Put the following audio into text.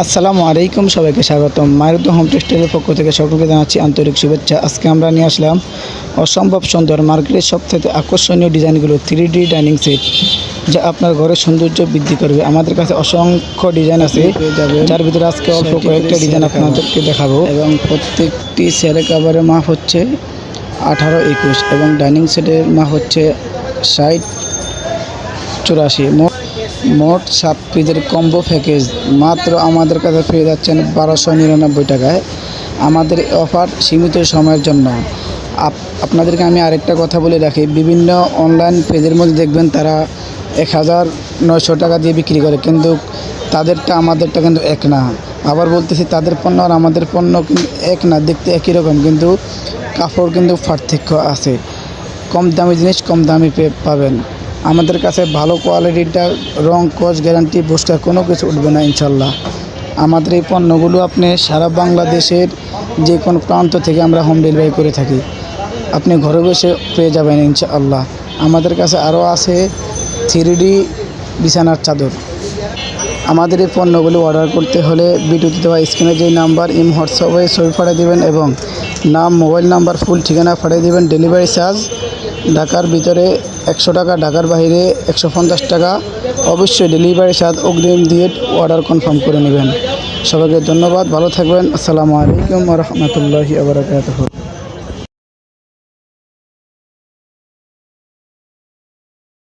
আসসালামু আলাইকুম, সবাইকে স্বাগতম। মারুতি হোম টেক্সটাইলের পক্ষ থেকে সকলকে জানাচ্ছি আন্তরিক শুভেচ্ছা। আজকে আমরা নিয়ে আসলাম অসম্ভব সুন্দর মার্কেটের সবথেকে আকর্ষণীয় ডিজাইনগুলো 3D ডাইনিং সেট, যা আপনার ঘরের সৌন্দর্য বৃদ্ধি করবে। আমাদের কাছে অসংখ্য ডিজাইন আছে, যার ভিতরে আজকে অল্প কয়েকটা ডিজাইন আপনাদেরকে দেখাবো। এবং প্রত্যেকটি সেলে কাভারের মাপ হচ্ছে 18-21 এবং ডাইনিং সেটের মাপ হচ্ছে 60-84। মোট 7 পিসের কম্বো প্যাকেজ মাত্র আমাদের কাছে পেয়ে যাচ্ছেন 1299 টাকায়। আমাদের অফার সীমিত সময়ের জন্য। আপনাদেরকে আমি আরেকটা কথা বলে রাখি, বিভিন্ন অনলাইন পেজের মধ্যে দেখবেন তারা 1900 টাকা দিয়ে বিক্রি করে, কিন্তু তাদেরটা আমাদেরটা কিন্তু এক না। আবার বলতেছি, তাদের পণ্য আর আমাদের পণ্য কিন্তু এক না, দেখতে একই রকম, কিন্তু কাপড় কিন্তু পার্থক্য আছে। কম দামি জিনিস কম দামি পাবেন। আমাদের কাছে ভালো কোয়ালিটিটা, রং কস গ্যারান্টি বুস্টার কোনো কিছু উঠবে না ইনশাল্লাহ। আমাদের এই পণ্যগুলো আপনি সারা বাংলাদেশের যে কোনো প্রান্ত থেকে আমরা হোম ডেলিভারি করে থাকি, আপনি ঘরে বসে পেয়ে যাবেন ইনশাআল্লাহ। আমাদের কাছে আরও আছে 3D বিছানার চাদর। আমাদের এই পণ্যগুলো অর্ডার করতে হলে ভিডিওতে দেওয়া স্ক্রিনে যে নাম্বার হোয়াটসঅ্যাপে ছবি পাঠিয়ে দেবেন এবং নাম, মোবাইল নাম্বার, ফুল ঠিকানা পাঠিয়ে দেবেন। ডেলিভারি চার্জ ঢাকার ভিতরে 100 টাকা, ঢাকার বাইরে 150 টাকা। অবশ্যই ডেলিভারি চার্জ অগ্রিম দিয়ে অর্ডার কনফার্ম করে নেবেন। সবাইকে ধন্যবাদ, ভালো থাকবেন। আসসালামু আলাইকুম ওয়া রাহমাতুল্লাহি ওয়া বারাকাতুহু।